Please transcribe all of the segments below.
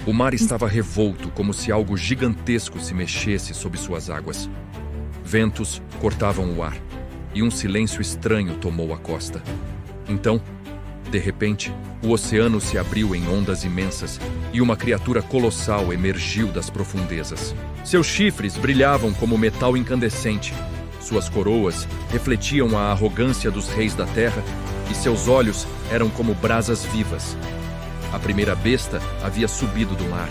O mar estava revolto, como se algo gigantesco se mexesse sob suas águas. Ventos cortavam o ar, e um silêncio estranho tomou a costa. Então, de repente, o oceano se abriu em ondas imensas e uma criatura colossal emergiu das profundezas. Seus chifres brilhavam como metal incandescente, suas coroas refletiam a arrogância dos reis da terra e seus olhos eram como brasas vivas. A primeira besta havia subido do mar.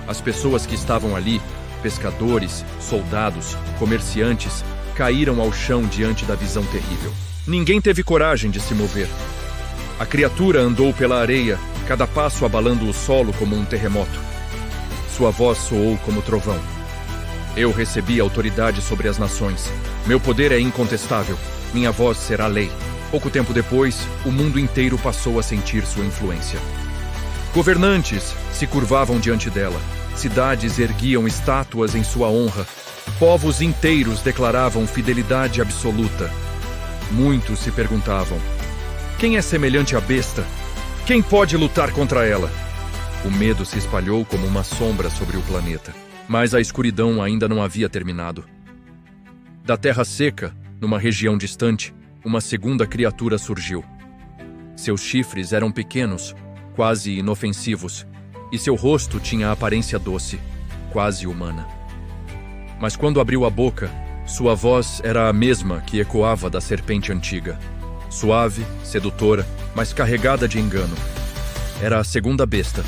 As pessoas que estavam ali, pescadores, soldados, comerciantes, caíram ao chão diante da visão terrível. Ninguém teve coragem de se mover. A criatura andou pela areia, cada passo abalando o solo como um terremoto. Sua voz soou como trovão. Eu recebi autoridade sobre as nações. Meu poder é incontestável. Minha voz será lei. Pouco tempo depois, o mundo inteiro passou a sentir sua influência. Governantes se curvavam diante dela. Cidades erguiam estátuas em sua honra. Povos inteiros declaravam fidelidade absoluta. Muitos se perguntavam: quem é semelhante à besta? Quem pode lutar contra ela? O medo se espalhou como uma sombra sobre o planeta. Mas a escuridão ainda não havia terminado. Da terra seca, numa região distante, uma segunda criatura surgiu. Seus chifres eram pequenos, quase inofensivos, e seu rosto tinha a aparência doce, quase humana. Mas quando abriu a boca, sua voz era a mesma que ecoava da serpente antiga. Suave, sedutora, mas carregada de engano. Era a segunda besta.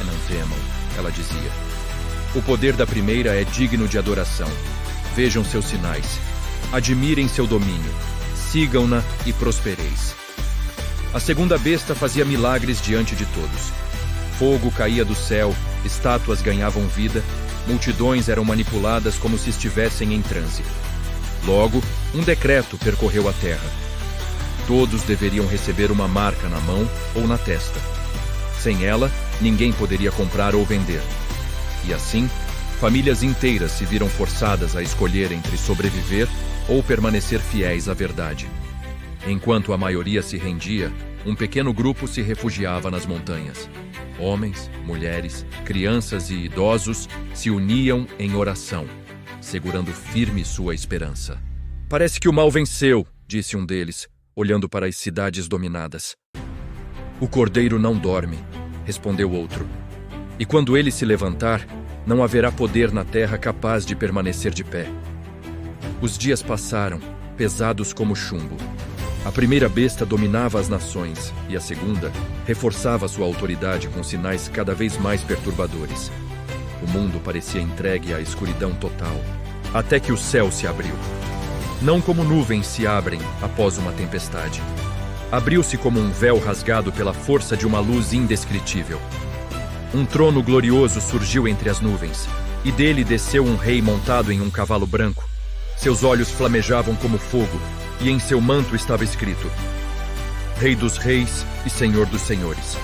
Não temam, ela dizia. O poder da primeira é digno de adoração. Vejam seus sinais. Admirem seu domínio. Sigam-na e prospereis. A segunda besta fazia milagres diante de todos. Fogo caía do céu, estátuas ganhavam vida, multidões eram manipuladas como se estivessem em transe. Logo, um decreto percorreu a terra. Todos deveriam receber uma marca na mão ou na testa. Sem ela, ninguém poderia comprar ou vender. E assim, famílias inteiras se viram forçadas a escolher entre sobreviver ou permanecer fiéis à verdade. Enquanto a maioria se rendia, um pequeno grupo se refugiava nas montanhas. Homens, mulheres, crianças e idosos se uniam em oração, segurando firme sua esperança. Parece que o mal venceu, disse um deles, olhando para as cidades dominadas. O cordeiro não dorme, respondeu outro. E quando ele se levantar, não haverá poder na terra capaz de permanecer de pé. Os dias passaram, pesados como chumbo. A primeira besta dominava as nações, e a segunda reforçava sua autoridade com sinais cada vez mais perturbadores. O mundo parecia entregue à escuridão total, até que o céu se abriu. Não como nuvens se abrem após uma tempestade. Abriu-se como um véu rasgado pela força de uma luz indescritível. Um trono glorioso surgiu entre as nuvens, e dele desceu um rei montado em um cavalo branco. Seus olhos flamejavam como fogo, e em seu manto estava escrito: Rei dos Reis e Senhor dos Senhores.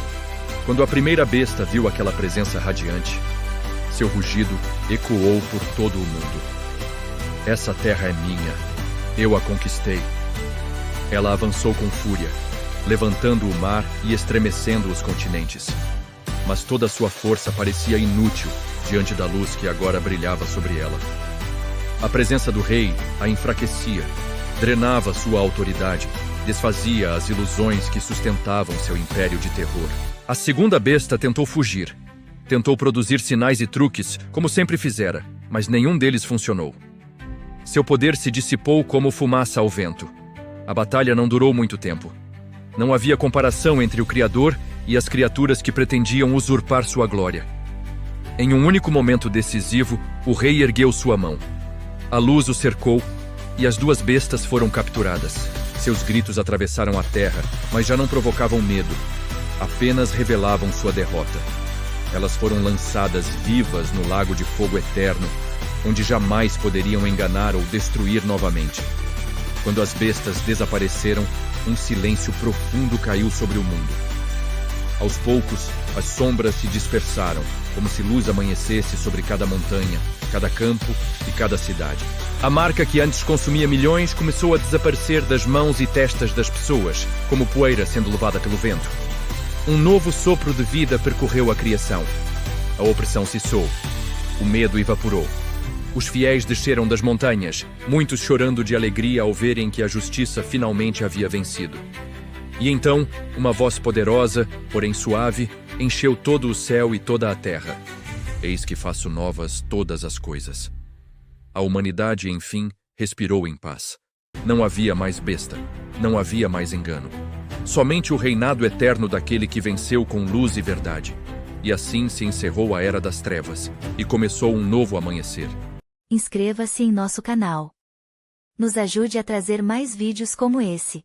Quando a primeira besta viu aquela presença radiante, seu rugido ecoou por todo o mundo. Essa terra é minha. Eu a conquistei. Ela avançou com fúria, levantando o mar e estremecendo os continentes. Mas toda sua força parecia inútil diante da luz que agora brilhava sobre ela. A presença do rei a enfraquecia, drenava sua autoridade, desfazia as ilusões que sustentavam seu império de terror. A segunda besta tentou fugir. Tentou produzir sinais e truques, como sempre fizera, mas nenhum deles funcionou. Seu poder se dissipou como fumaça ao vento. A batalha não durou muito tempo. Não havia comparação entre o Criador e as criaturas que pretendiam usurpar sua glória. Em um único momento decisivo, o rei ergueu sua mão. A luz o cercou e as duas bestas foram capturadas. Seus gritos atravessaram a terra, mas já não provocavam medo. Apenas revelavam sua derrota. Elas foram lançadas vivas no lago de fogo eterno, onde jamais poderiam enganar ou destruir novamente. Quando as bestas desapareceram, um silêncio profundo caiu sobre o mundo. Aos poucos, as sombras se dispersaram, como se luz amanhecesse sobre cada montanha, cada campo e cada cidade. A marca que antes consumia milhões começou a desaparecer das mãos e testas das pessoas, como poeira sendo levada pelo vento. Um novo sopro de vida percorreu a criação. A opressão cessou. O medo evaporou. Os fiéis desceram das montanhas, muitos chorando de alegria ao verem que a justiça finalmente havia vencido. E então, uma voz poderosa, porém suave, encheu todo o céu e toda a terra. Eis que faço novas todas as coisas. A humanidade, enfim, respirou em paz. Não havia mais besta, não havia mais engano. Somente o reinado eterno daquele que venceu com luz e verdade. E assim se encerrou a Era das Trevas, e começou um novo amanhecer. Inscreva-se em nosso canal. Nos ajude a trazer mais vídeos como esse.